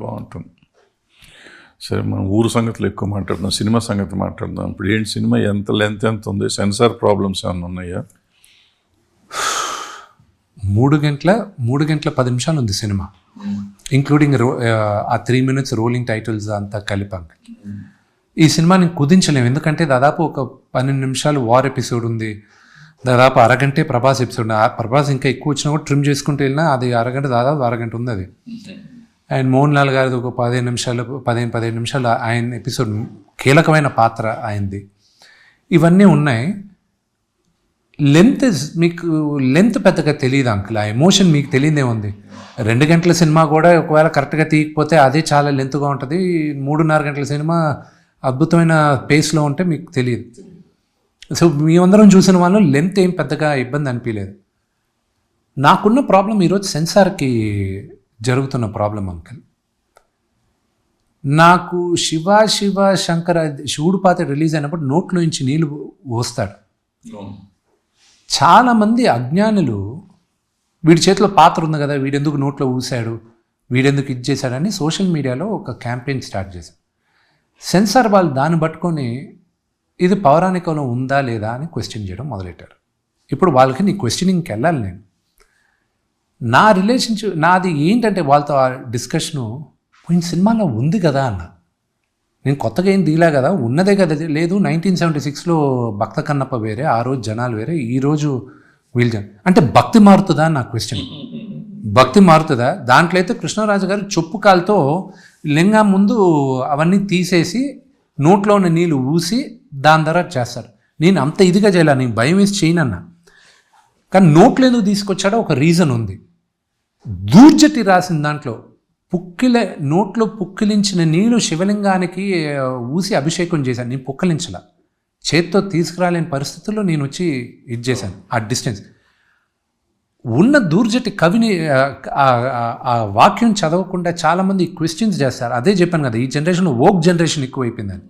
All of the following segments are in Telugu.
బాగుంటుంది. సరే, మనం ఊరు సంగతులు ఎక్కువ మాట్లాడుతున్నాం, సినిమా సంగతి మాట్లాడదాం. ఇప్పుడు ఏంటి సినిమా ఎంత లెంత్ ఎంత ఉంది? సెన్సార్ ప్రాబ్లమ్స్ ఏమైనా ఉన్నాయా? 3 గంటల 10 నిమిషాలు ఉంది సినిమా, ఇంక్లూడింగ్ ఆ 3 minutes రోలింగ్ టైటిల్స్ అంతా కలిపాం. ఈ సినిమా నేను కుదించలేము, ఎందుకంటే దాదాపు ఒక 12 నిమిషాలు వార్ ఎపిసోడ్ ఉంది, దాదాపు అరగంటే ప్రభాస్ ఎపిసోడ్. ప్రభాస్ ఇంకా ఎక్కువ వచ్చినా కూడా ట్రిమ్ చేసుకుంటూ వెళ్ళినా అది దాదాపు అరగంట ఉంది అది. అండ్ మోహన్ లాల్ గారిది ఒక 15 నిమిషాలు ఆయన ఎపిసోడ్, కీలకమైన పాత్ర ఆయనది. ఇవన్నీ ఉన్నాయి. మీకు లెంత్ పెద్దగా తెలియదు అంకుల్, ఆ ఎమోషన్ మీకు తెలియదే ఉంది. 2 గంటల సినిమా కూడా ఒకవేళ కరెక్ట్గా తీయకపోతే అదే చాలా లెంత్గా ఉంటుంది. 3.5 గంటల సినిమా అద్భుతమైన పేస్లో ఉంటే మీకు తెలియదు. సో మేమందరం చూసిన వాళ్ళు లెంత్ ఏం పెద్దగా ఇబ్బంది అనిపించలేదు. నాకున్న ప్రాబ్లం ఈరోజు సెన్సార్కి జరుగుతున్న ప్రాబ్లం అంకుల్. నాకు శివ శంకర శివుడు పాత్ర రిలీజ్ అయినప్పుడు నోట్లో నుంచి నీళ్ళు పోస్తాడు. చాలామంది అజ్ఞానులు వీడి చేతిలో పాత్ర ఉంది కదా, వీడెందుకు నోట్లో ఊసాడు, వీడెందుకు ఇది చేశాడని సోషల్ మీడియాలో ఒక క్యాంపెయిన్ స్టార్ట్ చేశారు. సెన్సార్ వాళ్ళు దాన్ని పట్టుకొని ఇది పౌరాణికంలో ఉందా లేదా అని క్వశ్చన్ చేయడం మొదలెట్టారు. ఇప్పుడు వాళ్ళకి నీ క్వశ్చనింగ్కి వెళ్ళాలి. నేను నా రిలేషన్షిప్ నాది ఏంటంటే వాళ్ళతో ఆ డిస్కషను పోయిన సినిమాలో ఉంది కదా అన్న, నేను కొత్తగా ఏం దీలా కదా, ఉన్నదే కదా. లేదు 1976లో భక్త కన్నప్ప వేరే, ఆ రోజు జనాలు వేరే, ఈరోజు వీళ్ళు అంటే భక్తి మారుతుందా అని నా క్వశ్చన్. భక్తి మారుతుందా? దాంట్లో అయితే కృష్ణరాజు గారు చొప్పు కాలుతో లింగం ముందు అవన్నీ తీసేసి నోట్లో ఉన్న నీళ్ళు ఊసి దాని ద్వారా చేస్తారు. నేను అంత ఇదిగా చేయాలి, నేను భయం వేసి చేయనన్నా. కానీ నోట్లో ఎందుకు తీసుకొచ్చాడో ఒక రీజన్ ఉంది. దూర్జటి రాసిన దాంట్లో నోట్లో పుక్కిలించిన నీళ్ళు శివలింగానికి ఊసి అభిషేకం చేశాను. నేను పుక్కలించలా, చేత్తో తీసుకురాలేని పరిస్థితుల్లో నేను వచ్చి ఇది చేశాను. ఆ డిస్టెన్స్ ఉన్న దూర్జటి కవిని ఆ వాక్యం చదవకుండా చాలామంది క్వశ్చన్స్ చేస్తారు. అదే చెప్పాను కదా, ఈ జనరేషన్లో వోక్ జనరేషన్ ఎక్కువైపోయిందని.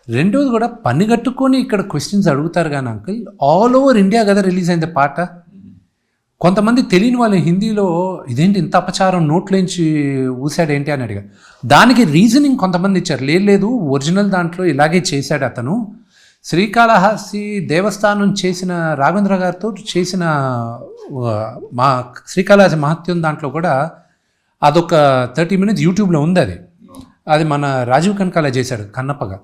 రెండోది కూడా పని కట్టుకొని ఇక్కడ క్వశ్చన్స్ అడుగుతారు. కానీ అంకుల్ ఆల్ ఓవర్ ఇండియా కదా రిలీజ్ అయింది పాట. కొంతమంది తెలియని వాళ్ళు హిందీలో ఇదేంటి ఇంత అపచారం నోట్లోంచి ఊసాడు ఏంటి అని అడిగారు. దానికి రీజనింగ్ కొంతమంది ఇచ్చారు. లేదు ఒరిజినల్ దాంట్లో ఇలాగే చేశాడు అతను. శ్రీకాళహస్తి దేవస్థానం చేసిన రాఘవేంద్ర గారితో చేసిన మా శ్రీకాళహస్తి మహత్యం దాంట్లో కూడా అదొక 30 minutes యూట్యూబ్లో ఉంది. అది మన రాజీవ్ కనకాల చేశాడు కన్నప్పగా.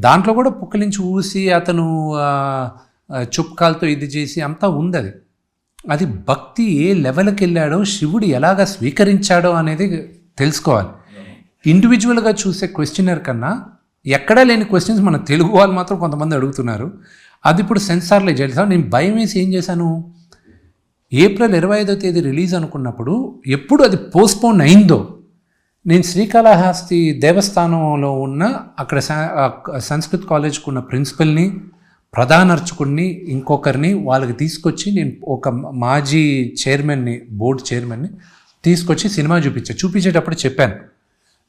దాంట్లో కూడా పుక్కలించి ఊసి అతను చుప్కాలతో ఇది చేసి అంతా ఉంది. అది భక్తి ఏ లెవెల్కి వెళ్ళాడో, శివుడు ఎలాగ స్వీకరించాడో అనేది తెలుసుకోవాలి. ఇండివిజువల్గా చూసే క్వశ్చనర్ కన్నా ఎక్కడా లేని క్వశ్చన్స్ మన తెలుగు వాళ్ళు మాత్రం కొంతమంది అడుగుతున్నారు. అది ఇప్పుడు సెన్సార్లో చేస్తాను. నేను భయం వేసి ఏం చేశాను, ఏప్రిల్ 25వ తేదీ రిలీజ్ అనుకున్నప్పుడు ఎప్పుడు అది పోస్ట్పోన్ అయిందో, నేను శ్రీకాళహస్తి దేవస్థానంలో ఉన్న అక్కడ సంస్కృత్ కాలేజ్కి ఉన్న ప్రిన్సిపల్ని, ప్రధాన అర్చకుడిని, ఇంకొకరిని వాళ్ళకి తీసుకొచ్చి నేను ఒక మాజీ చైర్మన్ని, బోర్డు చైర్మన్ని తీసుకొచ్చి సినిమా చూపించేటప్పుడు చెప్పాను,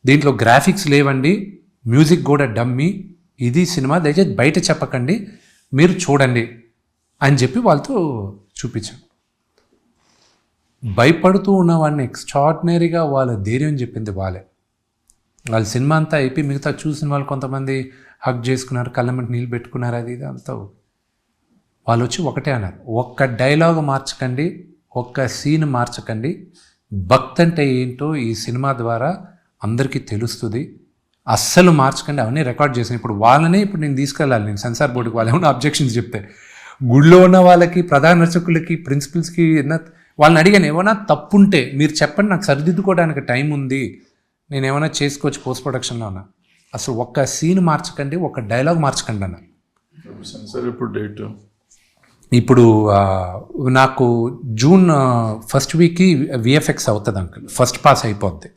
దీంట్లో గ్రాఫిక్స్ లేవండి, మ్యూజిక్ కూడా డమ్మీ, ఇది సినిమా, దయచేసి బయట చెప్పకండి, మీరు చూడండి అని చెప్పి వాళ్ళతో చూపించాను. భయపడుతూ ఉన్న వాడిని ఎక్స్ట్రాడినరీగా వాళ్ళ ధైర్యం చెప్పింది వాళ్ళే. వాళ్ళ సినిమా అంతా అయిపోయి మిగతా చూసిన వాళ్ళు కొంతమంది హగ్ చేసుకున్నారు, కళ్ళమంటి నీళ్ళు పెట్టుకున్నారు, అది ఇది అంతా. వాళ్ళు వచ్చి ఒకటే అన్నారు, ఒక్క డైలాగ్ మార్చకండి, ఒక్క సీన్ మార్చకండి, భక్తి అంటే ఏంటో ఈ సినిమా ద్వారా అందరికీ తెలుస్తుంది, అస్సలు మార్చకండి. అవన్నీ రికార్డ్ చేసాను. ఇప్పుడు వాళ్ళనే నేను తీసుకెళ్ళాలి, నేను సెన్సార్ బోర్డుకి. వాళ్ళు ఏమైనా అబ్జెక్షన్స్ చెప్తే గుడిలో ఉన్న వాళ్ళకి, ప్రధాన అర్చకులకి, ప్రిన్సిపల్స్కి వాళ్ళని అడిగాను, ఏమైనా తప్పుంటే మీరు చెప్పండి, నాకు సరిదిద్దుకోవడానికి టైం ఉంది, నేను ఏమైనా చేసుకోవచ్చు పోస్ట్ ప్రొడక్షన్లో ఉన్నా. అసలు ఒక్క సీన్ మార్చకండి, ఒక్క డైలాగ్ మార్చకండి అన్న. ఇప్పుడు నాకు జూన్ 1st వీక్కి విఎఫ్ఎక్స్ అవుతుంది అంకుల్, ఫస్ట్ పాస్ అయిపోద్ది.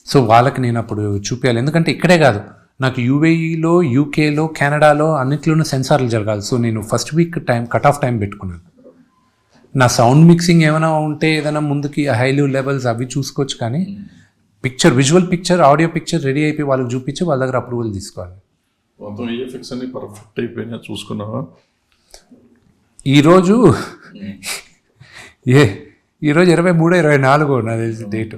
సో వాళ్ళకి నేను అప్పుడు చూపించాలి, ఎందుకంటే ఇక్కడే కాదు, నాకు యూఏఈలో, యూకేలో, కెనడాలో అన్నింటిలోనూ సెన్సార్లు జరగాలి. సో నేను 1st week cut off time పెట్టుకున్నాను. నా సౌండ్ మిక్సింగ్ ఏమైనా ఉంటే ఏదైనా ముందుకి హై లెవెల్స్ అవి చూసుకోవచ్చు, కానీ picture, visual picture, audio picture ready అయిపోయి వాళ్ళకి చూపించి వాళ్ళ దగ్గర అప్రూవల్ తీసుకోవాలి. పర్ఫెక్ట్ అయిపోయినా చూసుకున్నావా? ఈరోజు 23, 24 నా తెలిసి డేట్.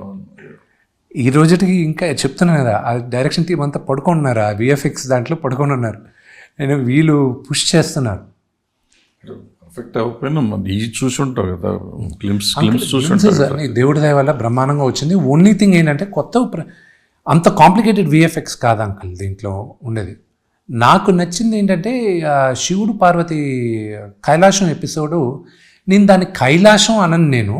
ఈ రోజుకి ఇంకా చెప్తున్నాను కదా, ఆ డైరెక్షన్ టీం అంతా పడుకుంటున్నారు, ఆ విఎఫ్ఎక్స్ దాంట్లో పడుకొని ఉన్నారు. నేను వీళ్ళు పుష్ చేస్తున్నారు. పర్ఫెక్ట్ అవ్వకపోయినా ఇది చూసి ఉంటావు కదా, క్లిమ్స్ చూసి ఉంటావు. దేవుడి దయ వల్ల బ్రహ్మాండంగా వచ్చింది. ఓన్లీ థింగ్ ఏంటంటే అంత కాంప్లికేటెడ్ విఎఫ్ఎక్స్ కాదు అంకుల్ దీంట్లో ఉండేది. నాకు నచ్చింది ఏంటంటే శివుడు పార్వతి కైలాసం ఎపిసోడు, నేను దాన్ని కైలాసం అనను, నేను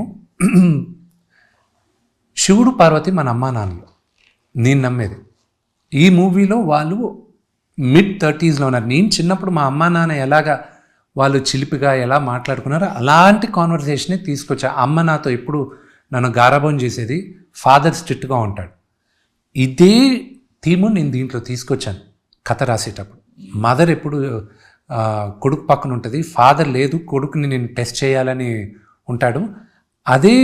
శివుడు పార్వతి మన అమ్మా నాన్నలు నేను నమ్మేది. ఈ మూవీలో వాళ్ళు mid-30s ఉన్నారు. నేను చిన్నప్పుడు మా అమ్మా నాన్న ఎలాగా వాళ్ళు చిలిపిగా ఎలా మాట్లాడుకున్నారో అలాంటి కాన్వర్సేషనే తీసుకొచ్చా. అమ్మ నాతో ఎప్పుడు నన్ను గారాబం చేసేది, ఫాదర్ స్ట్రిక్ట్గా ఉంటాడు. ఇదే థీము నేను దీంట్లో తీసుకొచ్చాను కథ రాసేటప్పుడు. మదర్ ఎప్పుడు కొడుకు పక్కన ఉంటుంది, ఫాదర్ లేదు, కొడుకుని నేను టెస్ట్ చేయాలని ఉంటాడు. అదే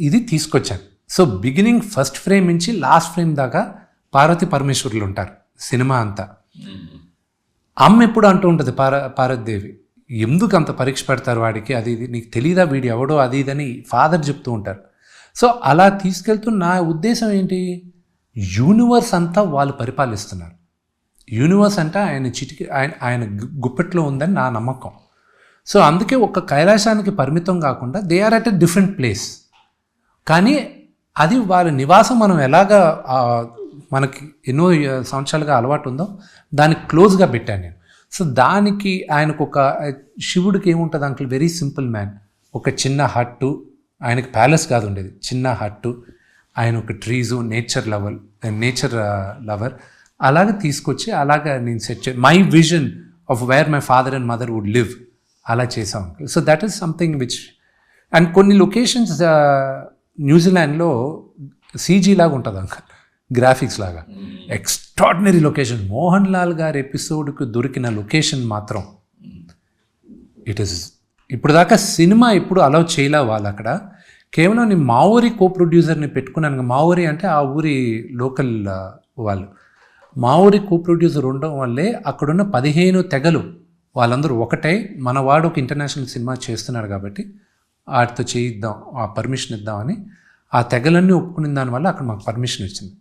ఇది తీసుకొచ్చాను. సో బిగినింగ్ ఫస్ట్ ఫ్రేమ్ నుంచి లాస్ట్ ఫ్రేమ్ దాకా పార్వతి పరమేశ్వరులు ఉంటారు సినిమా అంతా. అమ్మ ఎప్పుడు అంటూ ఉంటుంది పార్వతీదేవి, ఎందుకు అంత పరీక్ష పెడతారు వాడికి, అది ఇది నీకు తెలీదా వీడు ఎవడో అది ఇదని ఫాదర్ చెప్తూ ఉంటారు. సో అలా తీసుకెళ్తూ నా ఉద్దేశం ఏంటి, యూనివర్స్ అంతా వాళ్ళు పరిపాలిస్తున్నారు. యూనివర్స్ అంటే ఆయన గుప్పెట్లో ఉందని నా నమ్మకం. సో అందుకే ఒక్క కైలాసానికి పరిమితం కాకుండా they are at a different place. కానీ అది వాళ్ళ నివాసం మనం ఎలాగా మనకి ఎన్నో సంవత్సరాలుగా అలవాటు ఉందో దానికి క్లోజ్గా పెట్టాను నేను. సో దానికి ఆయనకు ఒక శివుడికి ఏముంటుంది అంకుల్, వెరీ సింపుల్ మ్యాన్, ఒక చిన్న హట్టు, ఆయనకి ప్యాలెస్ కాదు ఉండేది, చిన్న హట్టు, ఆయన ఒక ట్రీజు, నేచర్ లవర్ అలాగ తీసుకొచ్చి అలాగా నేను set my vision of where my father and mother would live అలా చేసాం uncle. So that is something which, and కొన్ని లొకేషన్స్ న్యూజిలాండ్లో సీజీ లాగా ఉంటుంది అంకుల్, గ్రాఫిక్స్ లాగా ఎక్స్ట్రాడినరీ లొకేషన్. మోహన్ లాల్ గారి ఎపిసోడ్కి దొరికిన లొకేషన్ మాత్రం ఇట్ ఈస్ ఇప్పుడు దాకా సినిమా ఎప్పుడు అలౌ చేయలే వాళ్ళు అక్కడ. కేవలం నేను మావోరి కో ప్రొడ్యూసర్ని పెట్టుకున్నాను. మావోరి అంటే ఆ ఊరి లోకల్ వాళ్ళు. మావోరి కో ప్రొడ్యూసర్ ఉండడం వల్లే అక్కడున్న 15 తెగలు వాళ్ళందరూ ఒకటై మనవాడు ఒక ఇంటర్నేషనల్ సినిమా చేస్తున్నారు కాబట్టి వాటితో చేయిద్దాం, ఆ పర్మిషన్ ఇద్దామని ఆ తెగలన్నీ ఒప్పుకునే దానివల్ల అక్కడ మాకు పర్మిషన్ ఇచ్చింది.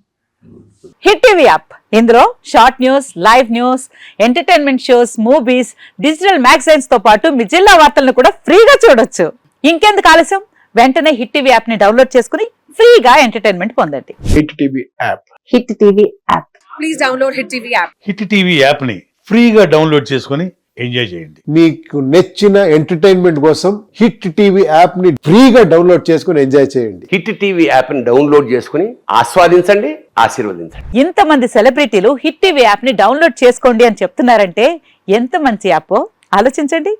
హిట్ టీవీ యాప్, ఇందులో short news, live news, entertainment shows, movies, digital magazines తో పాటు మీ జిల్లా వార్తలను కూడా ఫ్రీగా చూడొచ్చు. ఇంకెందుకు ఆలస్యం, వెంటనే హిట్ టీవీ యాప్ ని డౌన్లోడ్ చేసుకుని ఫ్రీగా ఎంటర్టైన్మెంట్ పొందండి. Hit TV app, hit TV app, please download hit TV app. Hit TV app ని ఫ్రీగా డౌన్లోడ్ చేసుకొని ఎంజాయ్ చేయండి. మీకు నచ్చిన ఎంటర్టైన్మెంట్ కోసం హిట్ టీవీ యాప్ ని ఫ్రీగా డౌన్లోడ్ చేసుకొని ఎంజాయ్ చేయండి. హిట్ టీవీ యాప్ ని డౌన్లోడ్ చేసుకుని ఆస్వాదించండి, ఆశీర్వదించండి. ఇంతమంది సెలబ్రిటీలు హిట్ టీవీ యాప్ ని డౌన్లోడ్ చేసుకోండి అని చెప్తున్నారంటే ఎంత మంచి యాప్ ఆలోచించండి.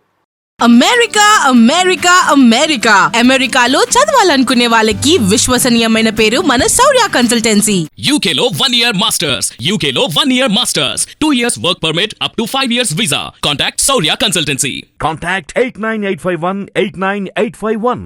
అమెరికా అమెరికా అమెరికా అమెరికాలో చదవాలనుకునే వాళ్ళకి విశ్వసనీయమైన పేరు మన శౌర్య కన్సల్టెన్సీ. UK లో 1 year masters, UK లో 1 year masters, 2 years work permit up to 5 years visa. Contact Saurya Consultancy. Contact 89851 89851.